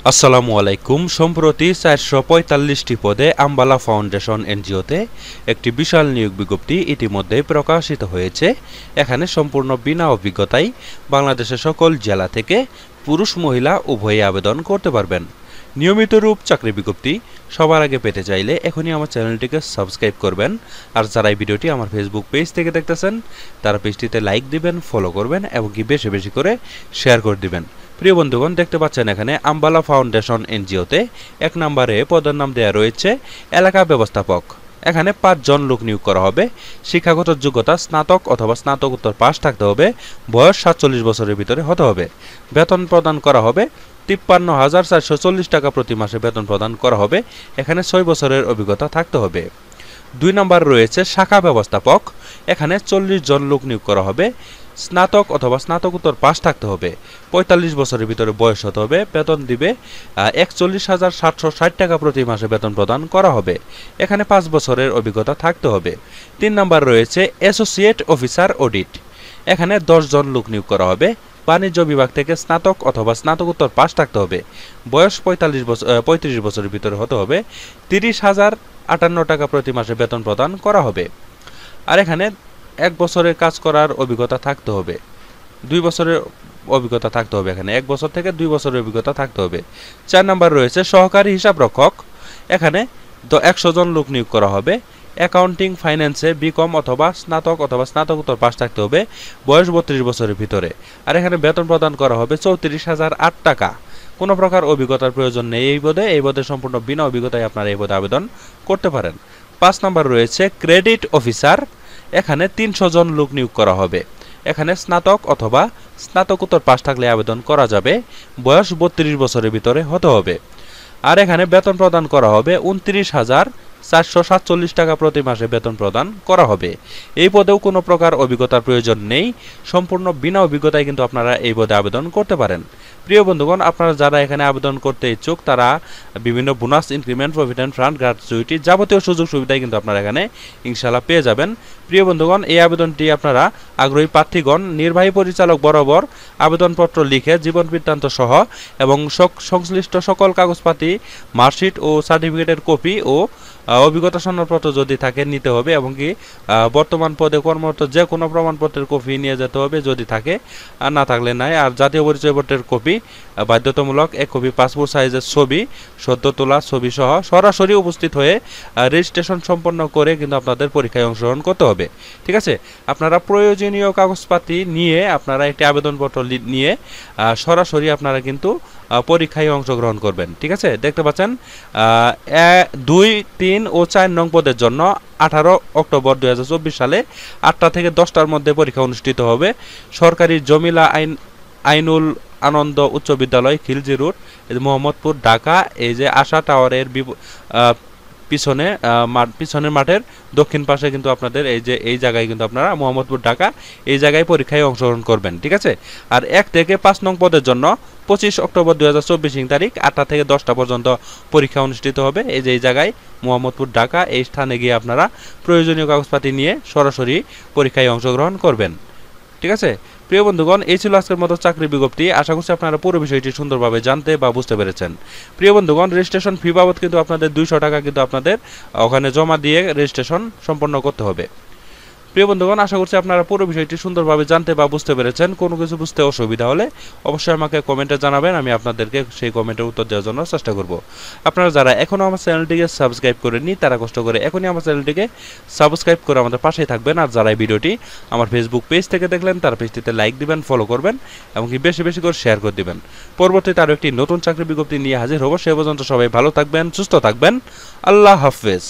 আসসালামু আলাইকুম। সম্প্রতি ৪৪৫টি পদে আম্বালা ফাউন্ডেশন এনজিওতে একটি বিশাল নিয়োগ বিজ্ঞপ্তি ইতিমধ্যে প্রকাশিত হয়েছে। এখানে সম্পূর্ণ বিনা অভিজ্ঞতায় বাংলাদেশের সকল জেলা থেকে পুরুষ মহিলা উভয়ই আবেদন করতে পারবেন। নিয়মিত রূপ চাকরি বিজ্ঞপ্তি সবার আগে পেতে চাইলে এখনই আমার চ্যানেলটিকে সাবস্ক্রাইব করবেন। আর যারা এই ভিডিওটি আমার ফেসবুক পেজ থেকে দেখতেছেন তারা পেজটিতে লাইক দিবেন, ফলো করবেন এবং কি বেশি বেশি করে শেয়ার করে দিবেন। প্রিয় বন্ধুগণ, দেখতে পাচ্ছেন এখানে আম্বালা ফাউন্ডেশন এনজিওতে ১ নম্বরে পদের নাম দেওয়া রয়েছে এলাকা ব্যবস্থাপক। এখানে ৫ জন লোক নিয়োগ করা হবে। শিক্ষাগত যোগ্যতা স্নাতক অথবা স্নাতকোত্তর পাস থাকতে হবে। বয়স ৪৭ বছরের ভিতরে হতে হবে। বেতন প্রদান করা হবে ৫৩,৪৪০ টাকা প্রতি মাসে বেতন প্রদান করা হবে। এখানে ৬ বছরের অভিজ্ঞতা থাকতে হবে। ২ নম্বর রয়েছে শাখা ব্যবস্থাপক। এখানে ৪০ জন লোক নিয়োগ করা হবে। স্নাতক অথবা স্নাতকোত্তর পাস থাকতে হবে। ৪৫ বছরের ভিতরে বয়স হতে হবে। বেতন দিবে ৪১,৭৬০ টাকা প্রতি মাসে বেতন প্রদান করা হবে। এখানে ৫ বছরের অভিজ্ঞতা থাকতে হবে। ৩ নম্বর রয়েছে অ্যাসোসিয়েট অফিসার অডিট। এখানে ১০ জন লোক নিয়োগ করা হবে। বাণিজ্য বিভাগ থেকে স্নাতক অথবা স্নাতকোত্তর পাস থাকতে হবে। বয়স ৩৫ বছরের ভিতরে হতে হবে। ৩০,০৫৮ টাকা প্রতি মাসে বেতন প্রদান করা হবে। আর এখানে ১ বছরের কাজ করার অভিজ্ঞতা থাকতে হবে। ২ বছরের অভিজ্ঞতা থাকতে হবে। এখানে ১ বছর থেকে ২ বছরের অভিজ্ঞতা থাকতে হবে। ৪ নম্বর রয়েছে সহকারী হিসাবরক্ষক। এখানে ১০০ জন লোক নিয়োগ করা হবে। অ্যাকাউন্টিং ফাইন্যান্সে বিকম অথবা স্নাতক অথবা স্নাতকোত্তর পাস থাকতে হবে। বয়স ৩২ বছরের ভিতরে। আর এখানে বেতন প্রদান করা হবে ৩৪,০০৮ টাকা। কোনো প্রকার অভিজ্ঞতার প্রয়োজন নেই এই পদে সম্পূর্ণ বিনা অভিজ্ঞতায় আপনারা এই পদে আবেদন করতে পারেন। ৫ নম্বর রয়েছে ক্রেডিট অফিসার। এখানে ৩০০ জন লোক নিয়োগ করা হবে। এখানে স্নাতক অথবা স্নাতকোত্তর পাস থাকলে আবেদন করা যাবে। বয়স ৩২ বছরের ভিতরে হতে হবে। আর এখানে বেতন প্রদান করা হবে ২৯,৪৪৭ টাকা প্রতি মাসে বেতন প্রদান করা হবে। এই পদেও কোনো প্রকার অভিজ্ঞতার প্রয়োজন নেই। সম্পূর্ণ বিনা অভিজ্ঞতায় কিন্তু আপনারা এই পদে আবেদন করতে পারেন। প্রিয় বন্ধুগণ, আপনারা যারা এখানে আবেদন করতে ইচ্ছুক তারা বিভিন্ন bonus, increment, provident fund, gratuity যাবতীয় সুযোগ সুবিধাই কিন্তু আপনারা এখানে ইনশাআল্লাহ পেয়ে যাবেন। প্রিয় বন্ধুগণ, এই আবেদনটি আপনারা আগ্রহী প্রার্থীগণ নির্বাহী পরিচালক বরাবর আবেদনপত্র লিখে জীবন বৃত্তান্ত সহ এবং সংশ্লিষ্ট সকল কাগজপাতি, মার্কশিট ও সার্টিফিকেটের কপি ও অভিজ্ঞতা সনদপত্র যদি থাকে নিতে হবে এবং কি বর্তমান পদে কর্মরত যে কোনো প্রমাণপত্রের কপি নিয়ে যেতে হবে যদি থাকে, আর না থাকলে নাই। আর জাতীয় পরিচয়পত্রের কপি বাধ্যতামূলক। ১ কপি পাসপোর্ট সাইজের ছবি, সদ্য তোলা ছবি সহ সরাসরি উপস্থিত হয়ে রেজিস্ট্রেশন সম্পন্ন করে কিন্তু আপনাদের পরীক্ষায় অংশগ্রহণ করতে হবে। ঠিক আছে, আপনারা প্রয়োজনীয় কাগজপাতি নিয়ে আপনারা একটি আবেদনপত্র নিয়ে সরাসরি আপনারা কিন্তু পরীক্ষায় অংশগ্রহণ করবেন। ঠিক আছে, দেখতে পাচ্ছেন ২, ৩ ও ৪ নং পদের জন্য ১৮ অক্টোবর ২০২৪ সালে ৮টা থেকে ১০টার মধ্যে পরীক্ষা অনুষ্ঠিত হবে। সরকারি জমিলা আইনুল আনন্দ উচ্চ বিদ্যালয়, খিলজি রোড, মোহাম্মদপুর, ঢাকা। এই যে আশা টাওয়ারের পিছনের মাঠের দক্ষিণ পাশে কিন্তু আপনাদের এই জায়গায় কিন্তু আপনারা মোহাম্মদপুর, ঢাকা এই জায়গায় পরীক্ষায় অংশগ্রহণ করবেন। ঠিক আছে, আর ১ থেকে ৫ নং পদের জন্য ২৫ অক্টোবর ২০২৪ তারিখ ৮টা থেকে ১০টা পর্যন্ত পরীক্ষা অনুষ্ঠিত হবে। এই জায়গায় মোহাম্মদপুর, ঢাকা এই স্থানে গিয়ে আপনারা প্রয়োজনীয় কাগজপাতি নিয়ে সরাসরি পরীক্ষায় অংশগ্রহণ করবেন। ঠিক আছে, প্রিয় বন্ধুগণ, এই ছিল আজকের মতো চাকরি বিজ্ঞপ্তি। আশা করছি আপনারা পুরো বিষয়টি সুন্দরভাবে জানতে বা বুঝতে পেরেছেন। প্রিয় বন্ধুগণ, রেজিস্ট্রেশন ফি বাবদ কিন্তু আপনাদের ২০০ টাকা কিন্তু আপনাদের ওখানে জমা দিয়ে রেজিস্ট্রেশন সম্পন্ন করতে হবে। প্রিয় বন্ধুগণ, আশা করছি আপনারা পুরো বিষয়টি সুন্দরভাবে জানতে বা বুঝতে পেরেছেন। কোনো কিছু বুঝতে অসুবিধা হলে অবশ্যই আমাকে কমেন্টে জানাবেন। আমি আপনাদেরকে সেই কমেন্টের উত্তর দেওয়ার জন্য চেষ্টা করব। আপনারা যারা এখনও আমার চ্যানেলটিকে সাবস্ক্রাইব করেননি তারা কষ্ট করে এখনই আমার চ্যানেলটিকে সাবস্ক্রাইব করে আমাদের পাশেই থাকবেন। আর যারা এই ভিডিওটি আমার ফেসবুক পেজ থেকে দেখলেন তারা পেজটিতে লাইক দিবেন, ফলো করবেন এবং কি বেশি বেশি করে শেয়ার করে দিবেন। পরবর্তীতে আরও একটি নতুন চাকরি বিজ্ঞপ্তি নিয়ে হাজির হব। সে পর্যন্ত সবাই ভালো থাকবেন, সুস্থ থাকবেন। আল্লাহ হাফেজ।